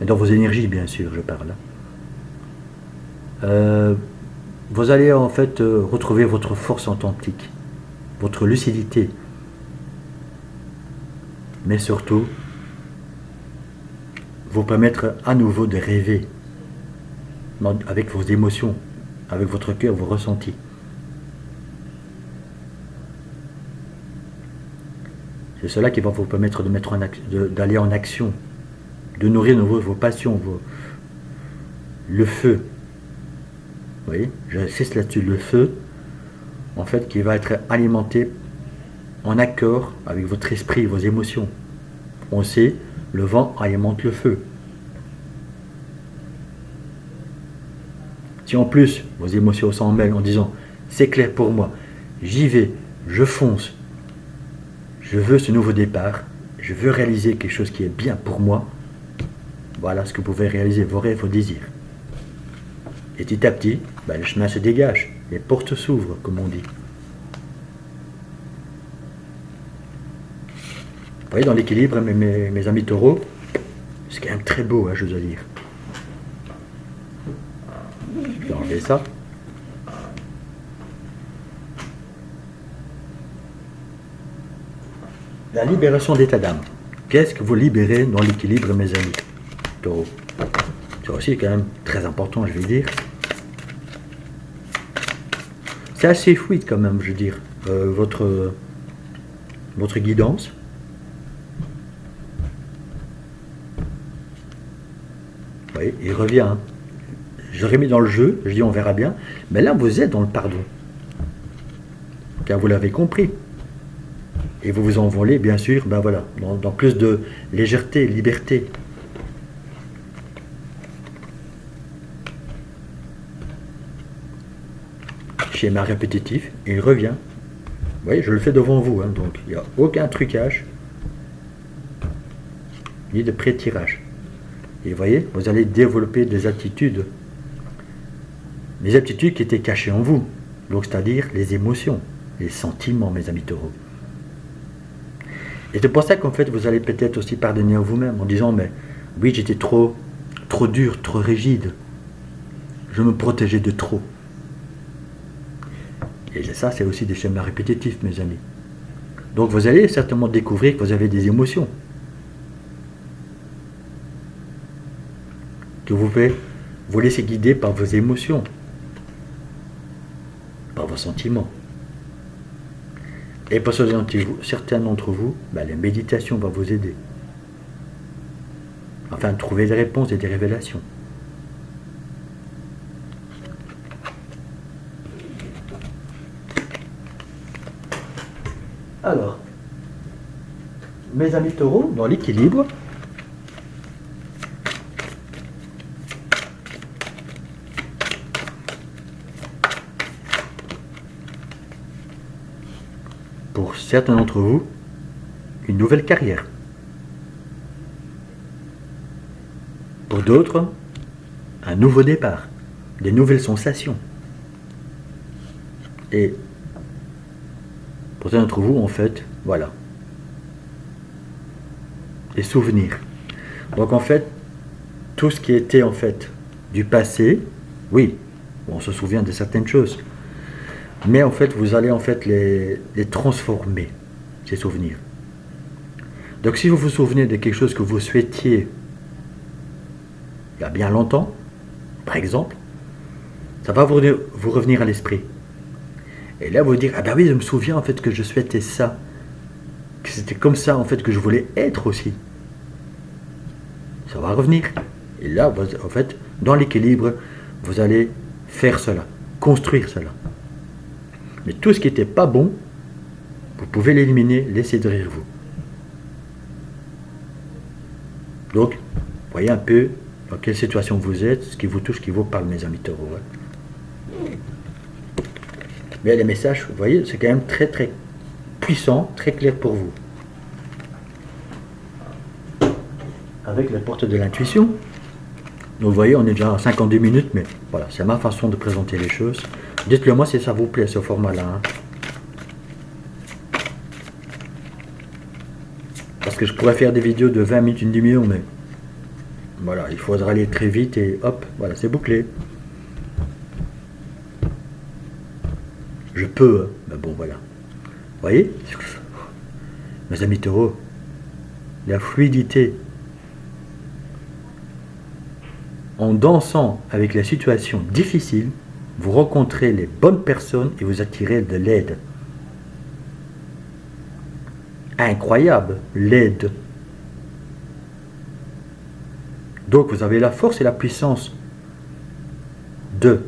Et dans vos énergies, bien sûr, je parle. Vous allez en fait retrouver votre force authentique, votre lucidité, mais surtout, vous permettre à nouveau de rêver avec vos émotions, avec votre cœur, vos ressentis. C'est cela qui va vous permettre de d'aller en action, de nourrir vos passions, le feu. Vous voyez, j'insiste là-dessus, le feu, en fait, qui va être alimenté en accord avec votre esprit, vos émotions. On sait, le vent alimente le feu. Si en plus, vos émotions s'en mêlent en disant, c'est clair pour moi, j'y vais, je fonce, je veux ce nouveau départ, je veux réaliser quelque chose qui est bien pour moi, voilà ce que vous pouvez réaliser, vos rêves, vos désirs. Et petit à petit, le chemin se dégage, les portes s'ouvrent, comme on dit. Vous voyez, dans l'équilibre, mes amis taureaux, c'est quand même très beau, hein, je dois dire. Je vais enlever ça. La libération d'état d'âme. Qu'est-ce que vous libérez dans l'équilibre, mes amis taureaux? C'est aussi quand même très important, je vais dire. C'est assez fluide quand même, je veux dire, votre guidance. Oui, il revient. Hein. J'aurais mis dans le jeu, je dis on verra bien, mais là vous êtes dans le pardon. Car vous l'avez compris. Et vous vous envolez, bien sûr, voilà, dans plus de légèreté, liberté. Schéma répétitif, il revient. Vous voyez, je le fais devant vous, hein, donc il n'y a aucun trucage, ni de pré-tirage. Et vous voyez, vous allez développer des aptitudes qui étaient cachées en vous, donc c'est-à-dire les émotions, les sentiments, mes amis taureaux. Et c'est pour ça qu'en fait, vous allez peut-être aussi pardonner à vous-même en disant, mais oui, j'étais trop dur, trop rigide. Je me protégeais de trop. Et ça, c'est aussi des schémas répétitifs, mes amis. Donc, vous allez certainement découvrir que vous avez des émotions. que vous pouvez vous laisser guider par vos émotions, par vos sentiments. Et pour certains d'entre vous, la méditation va vous aider. Afin de trouver des réponses et des révélations. Alors, mes amis taureaux, dans l'équilibre, pour certains d'entre vous, une nouvelle carrière. Pour d'autres, un nouveau départ, des nouvelles sensations. Et pour certains d'entre vous, en fait, voilà, des souvenirs. Donc en fait, tout ce qui était en fait du passé, oui, on se souvient de certaines choses, mais en fait, vous allez en fait les transformer, ces souvenirs. Donc si vous vous souvenez de quelque chose que vous souhaitiez il y a bien longtemps, par exemple, ça va vous revenir à l'esprit. Et là, vous dire, ah ben oui, je me souviens en fait que je souhaitais ça, que c'était comme ça en fait que je voulais être aussi. Ça va revenir. Et là, en fait, dans l'équilibre, vous allez faire cela, construire cela. Mais tout ce qui n'était pas bon, vous pouvez l'éliminer, laisser derrière vous. Donc, voyez un peu dans quelle situation vous êtes, ce qui vous touche, ce qui vous parle, mes amis taureaux. Mais les messages, vous voyez, c'est quand même très très puissant, très clair pour vous. Avec la porte de l'intuition. Donc vous voyez, on est déjà à 52 minutes, mais voilà, c'est ma façon de présenter les choses. Dites-le moi si ça vous plaît, ce format-là. Hein. Parce que je pourrais faire des vidéos de 20 minutes, une demi-heure, mais voilà, il faudra aller très vite et hop, voilà, c'est bouclé. Je peux, mais bon, voilà. Vous voyez, mes amis taureaux, la fluidité. En dansant avec les situations difficiles, vous rencontrez les bonnes personnes et vous attirez de l'aide. Incroyable, l'aide. Donc vous avez la force et la puissance de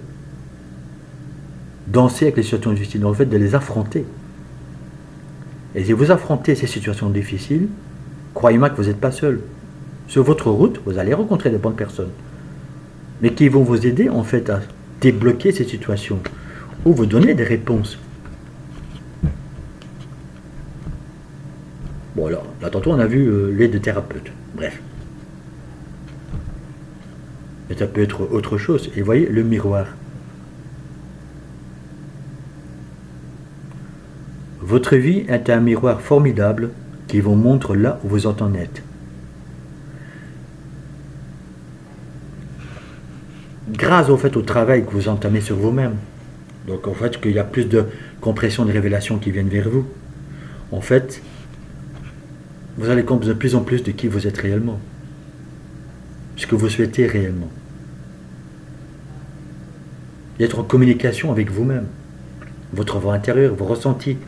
danser avec les situations difficiles, en fait de les affronter. Et si vous affrontez ces situations difficiles, croyez-moi que vous n'êtes pas seul. Sur votre route, vous allez rencontrer des bonnes personnes, mais qui vont vous aider en fait à débloquer ces situations ou vous donner des réponses. Bon alors, là tantôt on a vu l'aide de thérapeute, bref. Mais ça peut être autre chose. Et vous voyez, le miroir. Votre vie est un miroir formidable qui vous montre là où vous en êtes. Grâce au fait au travail que vous entamez sur vous-même, donc en fait qu'il y a plus de compression de révélations qui viennent vers vous, en fait, vous allez comprendre de plus en plus de qui vous êtes réellement, ce que vous souhaitez réellement. Et être en communication avec vous-même, votre voix intérieure, vos ressentis,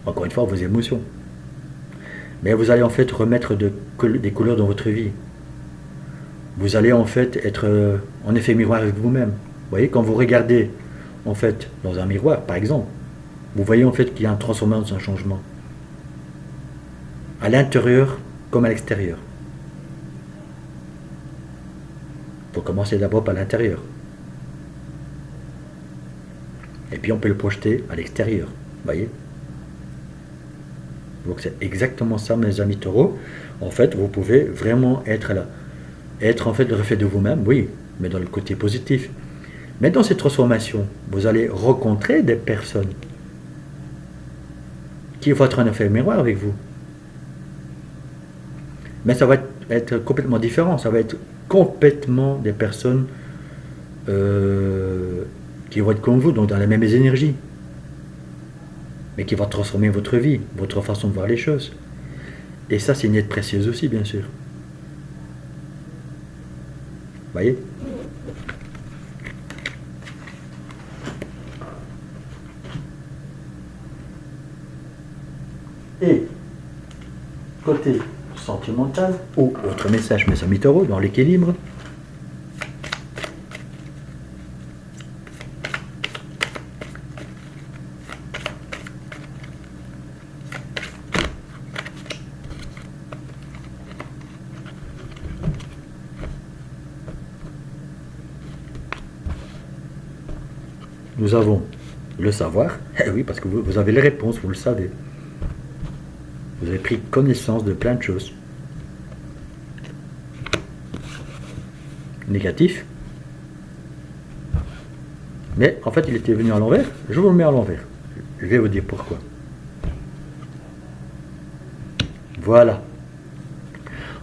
encore une fois vos émotions. Mais vous allez en fait remettre des couleurs dans votre vie. Vous allez en fait être en effet miroir avec vous-même. Vous voyez, quand vous regardez en fait dans un miroir, par exemple, vous voyez en fait qu'il y a un transformation, un changement. À l'intérieur comme à l'extérieur. Il faut commencer d'abord par l'intérieur. Et puis on peut le projeter à l'extérieur. Vous voyez? Donc c'est exactement ça, mes amis taureaux. En fait, vous pouvez vraiment être là. Être en fait le reflet de vous-même, oui, mais dans le côté positif. Mais dans cette transformation, vous allez rencontrer des personnes qui vont être en effet miroir avec vous. Mais ça va être complètement différent. Ça va être complètement des personnes qui vont être comme vous, donc dans la même énergie. Mais qui vont transformer votre vie, votre façon de voir les choses. Et ça, c'est une aide précieuse aussi, bien sûr. Voyez? Et côté sentimental, ou autre message, mes amis taureaux, dans l'équilibre, nous avons le savoir. Eh oui, parce que vous avez les réponses, vous le savez. Vous avez pris connaissance de plein de choses. Négatif. Mais en fait, il était venu à l'envers. Je vous le mets à l'envers. Je vais vous dire pourquoi. Voilà.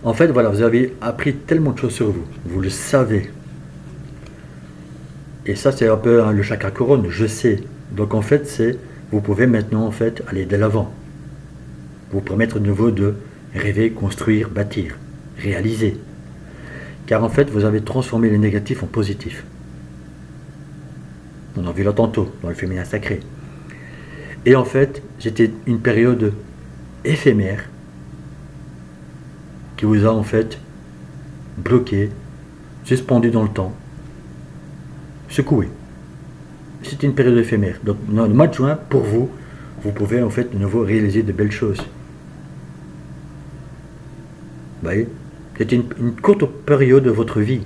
En fait, voilà, vous avez appris tellement de choses sur vous. Vous le savez. Et ça, c'est un peu le chakra couronne, je sais. Donc en fait, vous pouvez maintenant en fait aller de l'avant. Vous permettre de nouveau de rêver, construire, bâtir, réaliser. Car en fait, vous avez transformé les négatifs en positifs. On a vu là tantôt, dans le féminin sacré. Et en fait, c'était une période éphémère qui vous a en fait bloqué, suspendu dans le temps, secoué. C'est une période éphémère. Donc, dans le mois de juin, pour vous, vous pouvez en fait de nouveau réaliser de belles choses. Vous voyez? C'est une courte période de votre vie.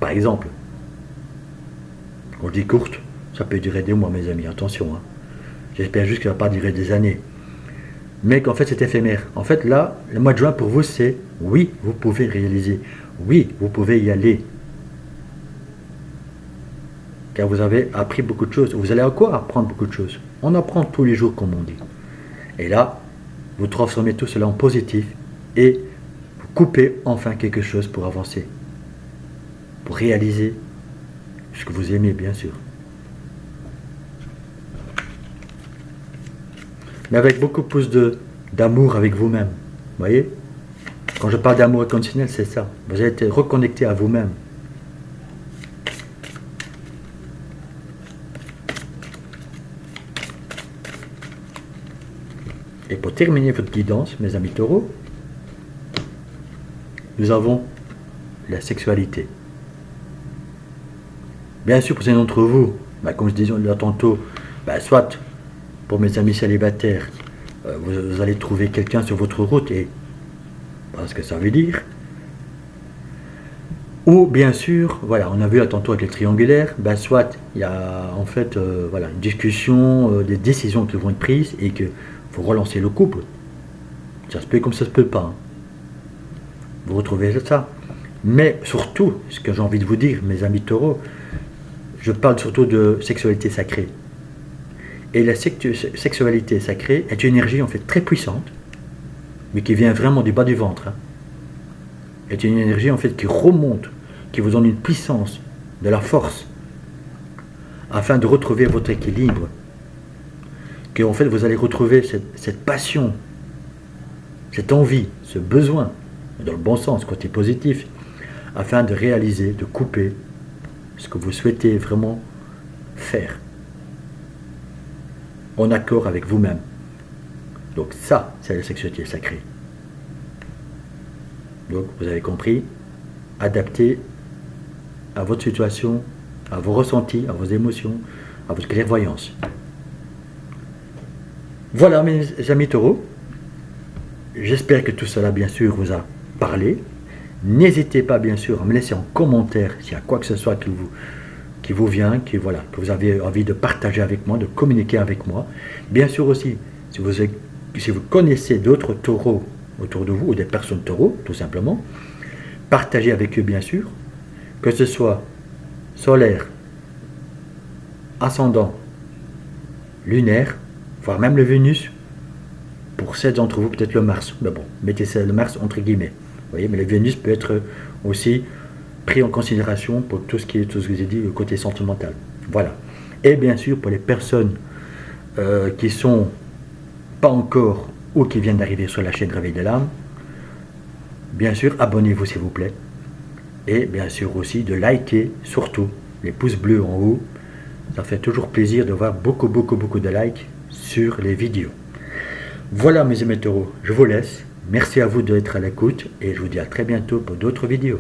Par exemple, quand je dis courte, ça peut durer des mois, mes amis, attention. Hein. J'espère juste que ça ne va pas durer des années. Mais qu'en fait, c'est éphémère. En fait, là, le mois de juin, pour vous, c'est oui, vous pouvez réaliser. Oui, vous pouvez y aller. Car vous avez appris beaucoup de choses. Vous allez encore apprendre beaucoup de choses. On apprend tous les jours, comme on dit. Et là, vous transformez tout cela en positif et vous coupez enfin quelque chose pour avancer. Pour réaliser ce que vous aimez, bien sûr. Mais avec beaucoup plus d'amour avec vous-même. Vous voyez? Quand je parle d'amour inconditionnel, c'est ça. Vous allez être reconnecté à vous-même. Et pour terminer votre guidance, mes amis taureaux, nous avons la sexualité. Bien sûr, pour certains d'entre vous, comme je disais là tantôt, soit pour mes amis célibataires, vous allez trouver quelqu'un sur votre route, et parce que ça veut dire. Ou bien sûr, voilà, on a vu là tantôt avec les triangulaires, soit il y a en fait voilà, une discussion, des décisions qui vont être prises et que faut relancer le couple. Ça se peut comme ça se peut pas. Hein. Vous retrouvez ça. Mais surtout, ce que j'ai envie de vous dire, mes amis taureaux, je parle surtout de sexualité sacrée. Et la sexualité sacrée est une énergie en fait très puissante, mais qui vient vraiment du bas du ventre. Hein. Est une énergie en fait qui remonte, qui vous donne une puissance, de la force, afin de retrouver votre équilibre. Que en fait vous allez retrouver cette passion, cette envie, ce besoin, dans le bon sens, côté positif, afin de réaliser, de couper ce que vous souhaitez vraiment faire, en accord avec vous-même. Donc ça, c'est la sexualité sacrée. Donc vous avez compris, adapté à votre situation, à vos ressentis, à vos émotions, à votre clairvoyance. Voilà mes amis taureaux, j'espère que tout cela bien sûr vous a parlé. N'hésitez pas bien sûr à me laisser en commentaire s'il y a quoi que ce soit qui vous vient, que vous avez envie de partager avec moi, de communiquer avec moi. Bien sûr aussi, si vous connaissez d'autres taureaux autour de vous, ou des personnes taureaux tout simplement, partagez avec eux bien sûr, que ce soit solaire, ascendant, lunaire, voire même le Vénus, pour certains d'entre vous peut-être le Mars, mais bon, mettez ça le Mars entre guillemets, vous voyez, mais le Vénus peut être aussi pris en considération pour tout ce que j'ai dit, le côté sentimental, voilà. Et bien sûr pour les personnes qui sont pas encore ou qui viennent d'arriver sur la chaîne Réveil de l'âme, bien sûr abonnez-vous s'il vous plaît, et bien sûr aussi de liker, surtout les pouces bleus en haut. Ça fait toujours plaisir de voir beaucoup de likes sur les vidéos. Voilà mes amis taureaux, je vous laisse. Merci à vous d'être à l'écoute et je vous dis à très bientôt pour d'autres vidéos.